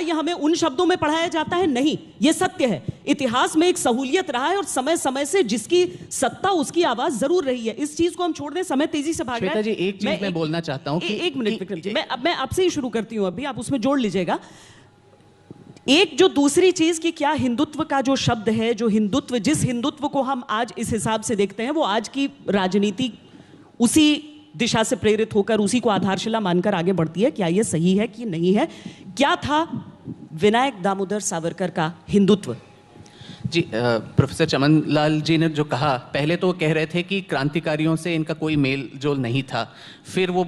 ये हमें उन शब्दों में पढ़ाया जाता है? नहीं, ये सत्य है। इतिहास में एक सहूलियत रहा है और समय समय से जिसकी सत्ता उसकी आवाज जरूर रही है। इस चीज को हम छोड़ दें, समय तेजी से भाग रहा है। श्वेता जी, एक चीज मैं बोलना चाहता हूं कि एक मिनट विक्रम जी, मैं आपसे ही शुरू करती हूं, अभी आप उसमें जोड़ लीजिएगा। एक जो दूसरी चीज कि क्या हिंदुत्व का जो शब्द है, जो हिंदुत्व, जिस हिंदुत्व को हम आज इस हिसाब से देखते हैं, वो आज की राजनीति उसी दिशा से प्रेरित होकर उसी को आधारशिला मानकर आगे बढ़ती है। क्या ये सही है कि नहीं है? क्या था विनायक दामोदर सावरकर का हिंदुत्व? जी, प्रोफेसर चमन लाल जी ने जो कहा, पहले तो वो कह रहे थे कि क्रांतिकारियों से इनका कोई मेल जोल नहीं था। फिर वो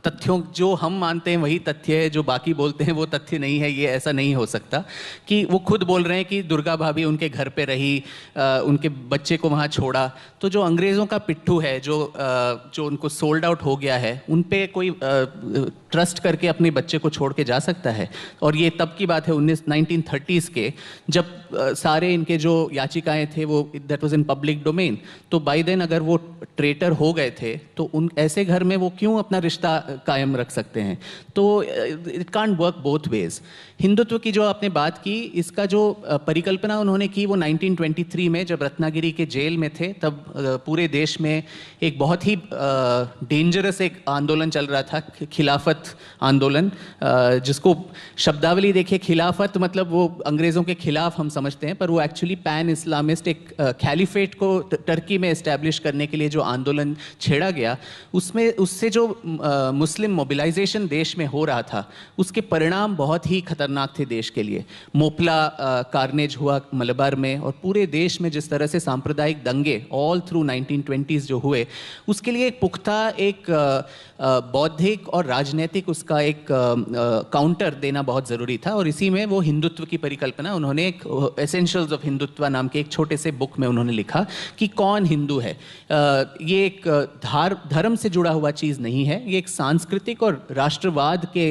तथ्यों, जो हम मानते हैं वही तथ्य है, जो बाकी बोलते हैं वो तथ्य नहीं है, ये ऐसा नहीं हो सकता। कि वो खुद बोल रहे हैं कि दुर्गा भाभी उनके घर पे रही, उनके बच्चे को वहाँ छोड़ा। तो जो अंग्रेज़ों का पिट्ठू है, जो उनको सोल्ड आउट हो गया है, उन पे कोई ट्रस्ट करके अपने बच्चे को छोड़ के जा सकता है? और ये तब की बात है 1930s के, जब सारे इनके जो याचिकाएं थे वो that was in public domain. तो बाय देन अगर वो ट्रेटर हो गए थे तो उन ऐसे घर में वो क्यों अपना रिश्ता कायम रख सकते हैं? तो it can't work both ways. Hindutva की जो आपने बात की, इसका जो परिकल्पना उन्होंने की वो 1923 में जब रत्नागिरी के जेल में थे, तब पूरे देश में एक बहुत ही डेंजरस एक आंदोलन चल रहा था, खिलाफत आंदोलन, जिसको शब्दावली देखिए, खिलाफत मतलब वो अंग्रेज़ों के खिलाफ हम समझते हैं, पर वो एक्चुअली पैन इस्लामिस्ट एक कैलिफेट को टर्की में इस्टेब्लिश करने के लिए जो आंदोलन छेड़ा गया, उससे जो मुस्लिम मोबिलाइजेशन देश में हो रहा था, उसके परिणाम बहुत ही खतरनाक थे देश के लिए। मोपला कार्नेज हुआ मलबार में, और पूरे देश में जिस तरह से सांप्रदायिक दंगे ऑल थ्रू 1920s जो हुए, उसके लिए एक पुख्ता एक बौद्धिक और राजनीतिक उसका एक काउंटर देना बहुत ज़रूरी था। और इसी में वो हिंदुत्व की परिकल्पना उन्होंने एक एसेंशियल्स ऑफ हिंदुत्व नाम के एक छोटे से बुक में उन्होंने लिखा कि कौन हिंदू है। ये एक धर्म से जुड़ा हुआ चीज़ नहीं है, ये एक सांस्कृतिक और राष्ट्रवाद के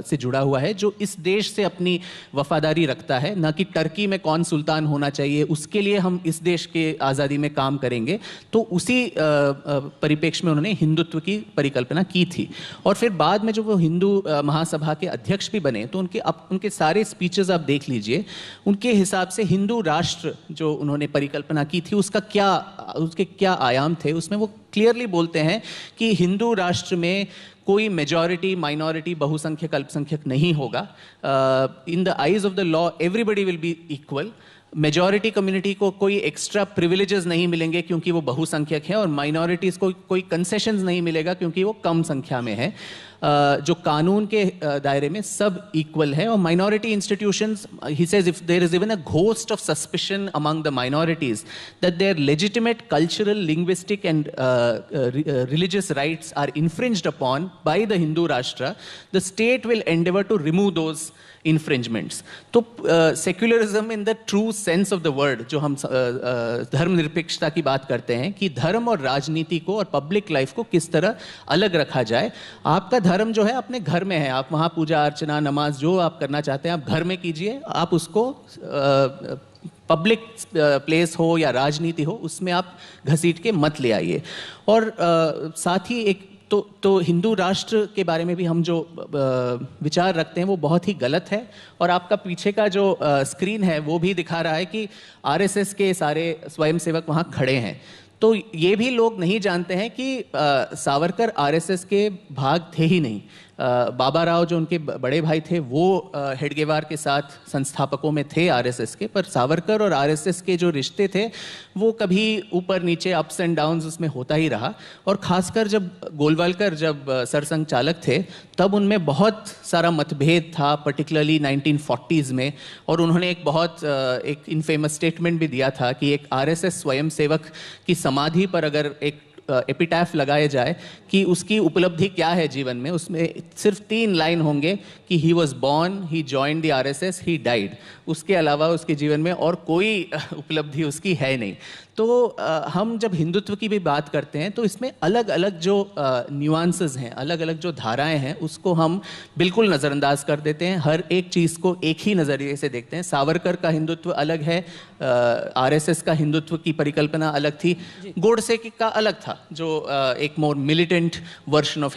से जुड़ा हुआ है, जो इस देश से अपनी वफादारी रखता है, ना कि टर्की में कौन सुल्तान होना चाहिए, उसके लिए हम इस देश के आज़ादी में काम करेंगे। तो उसी परिप्रेक्ष्य में उन्होंने हिंदुत्व की परिकल्पना की थी। और फिर बाद में जो वो हिंदू महासभा के अध्यक्ष भी बने, तो उनके सारे स्पीचेस आप देख लीजिए, उनके हिसाब से हिंदू राष्ट्र जो उन्होंने परिकल्पना की थी, उसके क्या आयाम थे, उसमें वो क्लियरली बोलते हैं कि हिंदू राष्ट्र में कोई मेजॉरिटी, माइनॉरिटी, बहुसंख्यक, अल्पसंख्यक नहीं होगा। In the eyes of the law everybody will be equal. Majority community को कोई एक्स्ट्रा प्रिविलेजेस नहीं मिलेंगे क्योंकि वो बहुसंख्यक है, और माइनॉरिटीज़ को कोई कंसेशंस नहीं मिलेगा क्योंकि वो कम संख्या में है। जो कानून के दायरे में सब इक्वल है। और minority institutions, he says, if there is even a ghost of suspicion among the minorities that their legitimate cultural, linguistic and religious rights are infringed upon by the Hindu Rashtra, the state will endeavour to remove those infringements. तो secularism in the true sense of the word, जो हम धर्मनिरपेक्षता की बात करते हैं, कि धर्म और राजनीति को और पब्लिक लाइफ को किस तरह अलग रखा जाए। आपका धर्म जो है अपने घर में है, आप वहाँ पूजा अर्चना, नमाज जो आप करना चाहते हैं आप घर में कीजिए, आप उसको पब्लिक प्लेस हो या राजनीति हो उसमें आप घसीट के मत ले आइए। और साथ ही एक तो हिंदू राष्ट्र के बारे में भी हम जो विचार रखते हैं वो बहुत ही गलत है। और आपका पीछे का जो स्क्रीन है वो भी दिखा रहा है कि आरएसएस के सारे स्वयंसेवक वहाँ खड़े हैं। तो ये भी लोग नहीं जानते हैं कि सावरकर आरएसएस के भाग थे ही नहीं। बाबा राव जो उनके बड़े भाई थे वो हेडगेवार के साथ संस्थापकों में थे आरएसएस के, पर सावरकर और आरएसएस के जो रिश्ते थे वो कभी ऊपर नीचे, अप्स एंड डाउन्स उसमें होता ही रहा। और खासकर जब गोलवालकर जब सरसंघ चालक थे तब उनमें बहुत सारा मतभेद था, पर्टिकुलरली 1940s में। और उन्होंने एक बहुत एक इनफेमस स्टेटमेंट भी दिया था कि एक आरएसएस स्वयंसेवक की समाधि पर अगर एक एपिटैफ लगाया जाए कि उसकी उपलब्धि क्या है जीवन में, उसमें सिर्फ 3 लाइन होंगे कि he was born, he joined the RSS, he died. उसके अलावा उसके जीवन में और कोई उपलब्धि उसकी है नहीं। तो हम जब हिंदुत्व की भी बात करते हैं तो इसमें अलग अलग जो न्यूआंसेस हैं, अलग अलग जो धाराएं हैं, उसको हम बिल्कुल नज़रअंदाज कर देते हैं। हर एक चीज़ को एक ही नज़रिए से देखते हैं। सावरकर का हिंदुत्व अलग है, आरएसएस का हिंदुत्व की परिकल्पना अलग थी, गोडसे का अलग था, जो एक मोर मिलिटेंट वर्जन ऑफ